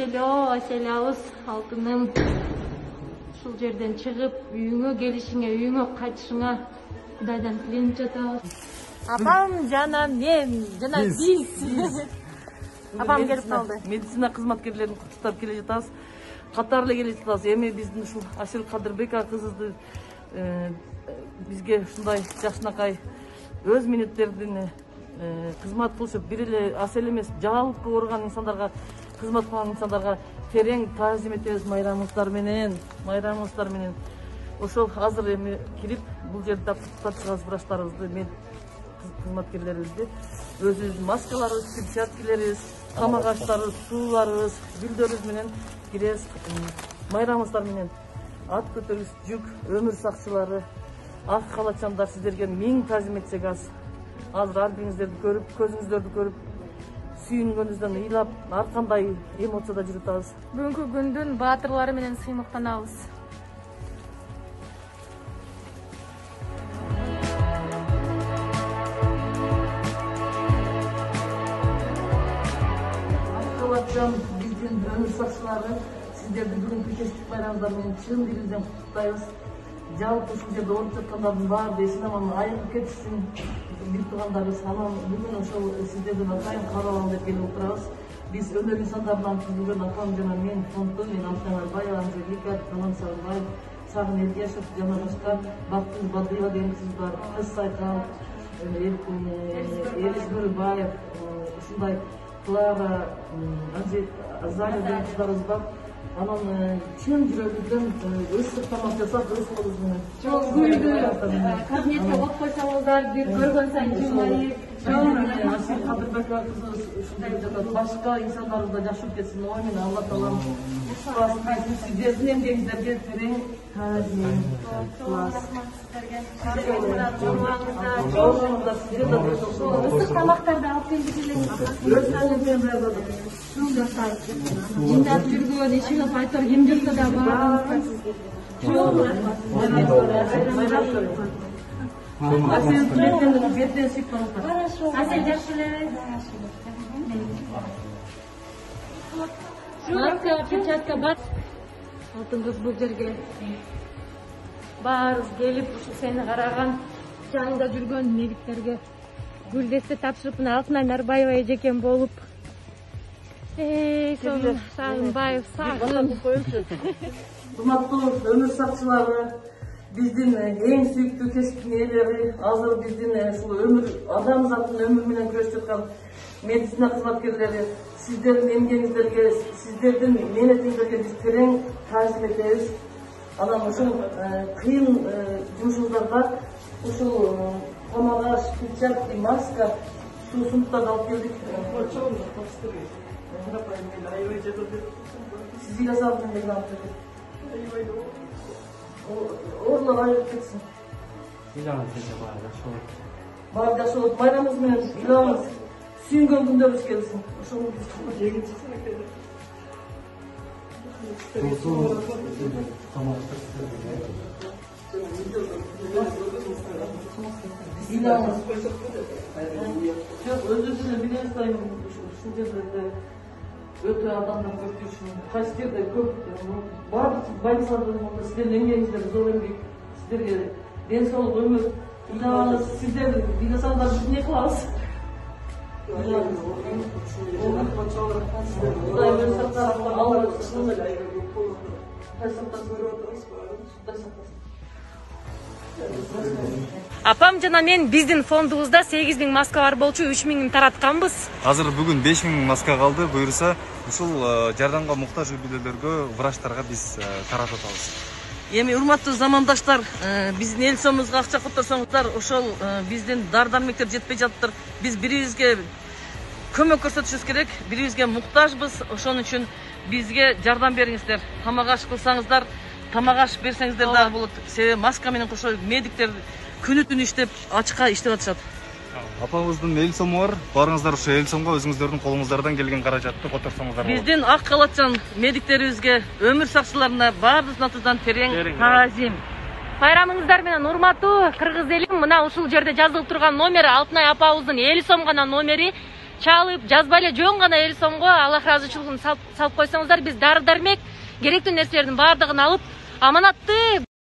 Асело, Аселябыз, алтыным. Ушул жерден чыгып, үйүңө келишиңе, үйүңө кайтышыңа Кудайдан тиленип жатабыз. Апам жана мен, жана биз. Апам келип калды. Медицина кызматкерлерин куттуктап келе жатабыз. Катар эле келе жатабыз. Эми биздин ушул Асел Кадырбек кызыбызды бизге ушундай жакшынакай өз минеттерин кызмат кылышып, бир эле Асел эмес, жалпы ооруган инсандарга кызмат кылган инсандарга терең таазим этебиз майрамыңыздар менен. Ошол азыр эми кирип, бул жерде куттуктап врачтарыбызды, кызматкерлерибизди, өзүбүздүн маскаларыбыз, перчаткаларыбыз, тамак аштарыбыз, сууларыбыз, гүлдөрүбүз менен киребиз. Майрамыңыздар менен ат көтөргүч жүк, өмүр сакчылары, ак калачандар, сиздерге миң таазим этсек аз. Азыр ар бириңиздерди көрүп, көзүңүздөрдү көрүп, сүйүнгөнүбүздөн ыйлап, ар кандай эмоцияда жүрүп атабыз. Бүгүнкү күндүн баатырлары менен сыймыктанабыз. Аккалатчан биздин өмүр сакчылары, сиздерди бүгүнкү кечтик байрамыңыздар менен чын дилибизден куттуктайбыз. Жалпы ушул жерде ооруп жаткандардын баары эсин аман айыгып кетишсин бир туугандарыбыз. Анан бүгүн ошол сиздерден атайын кабыл алам деп келип отурабыз. Биз өнөр инсандарынан түзүлгөн апам жана мен фонду, мен Алтын Арбаева, Анжелика, Талан Сарыбаев, Сагын Элдияшев жана башка Бактын Бадыева деген кыз бар, Кыз Сайкал, Элис Бөрүбаев, ушундай Клара, Азалия деген кыздарыбыз бар. Анан чын жүрөгүбүздөн ысык тамак жасап, өз колубуз менен. Гүлдү кабинетке от койсо болдар, бир көргөн сайын жылмайып. Асел Кадырбек кызыбыз ушундай жатат. Башка инсандарыбыз да жакшы болуп кетсин. Ой мен Алла таалам сиздердин эмгегиңиздерге терең таазим. Ысык тамактарды алып келдик. Жиндап жүргөн, ишиге кайтар ким жүрсө да бар. Асел жакшы эле. Маска, перчатка бар. Алтын кыз бул жерге баарыбыз келип, ушу сени караган, жаныңда жүргөн медиктерге гүлдесте тапшырып, мына Алтынай Нарбаева эжекем болуп. Сагынбаев, Сагын. Урматтуу өмүр сакчылары, биздин эң сүйүктүү кесиптин ээлери, азыр биздин ушул өмүр, адам заттын өмүрү менен күрөшүп жаткан медицина кызматкерлери, сиздердин эмгегиңиздерге, сиздердин мээнетиңиздерге биз терең таазим этебиз. Анан ушул кыйын жумушуңуздарда ушул тамак аш, перчатка, маска, суусундуктарды алып келдик. Сизге жасадым деген алып келдик. Оорулар айыгып кетсин. Баары жакшы болот. Майрамыңыз менен ыйлабыңыз. Сүйүнгөн күндөрүбүз келсин. Ошону биз өзүбүз эле билебиз да, ушул жерде өтө адамдар көп жүрүшүн, кайсы жерде көп баардык больницаларда сиздердин эмгегиңиздер зор эмгек, сиздерге ден соолук өмүр ыйлабаңыз. Сиздер ыйласаңдар биз эмне кылабыз? Апам жана мен биздин фондубузда 8000 маска бар болчу, 3000 таратканбыз. Азыр бүгүн 5000 маска калды. Буюрса, ушул жардамга муктаж үй-бүлөлөргө, врачтарга биз таратып атабыз. Эми урматтуу замандаштар, биздин эл сомубузга акча которсоңуздар, ошол биздин дары-дармектер жетпей жатыптыр. Биз бирибизге көмөк көрсөтүшүбүз керек, бирибизге муктажбыз. Ошон үчүн бизге жардам бериңиздер. Тамак аш кылсаңыздар, тамак аш берсеңиздер дагы болот. Себеби маска менен кошо медиктер күнү түнү иштеп, ачыкка иштеп атышат. Апаңыздын эл сому бар. Барыңыздар ошо эл сомго өзүңүздөрдүн колуңуздардан келген каражатты которсоңуздар болот. Биздин ак калачан медиктерибизге, өмүр сакчыларына баарыбыздын атынан терең таазим. Байрамыңыздар менен урматтуу кыргыз элим, мына ушул жерде жазылып турган номер Алтынай апабыздын эл сом гана номери. чалып жазбай эле жөн гана 50 сомго Аллах ыраазычылыгын салып койсоңуздар, биз дары дармек керектүү нерселердин баардыгын алып аманатты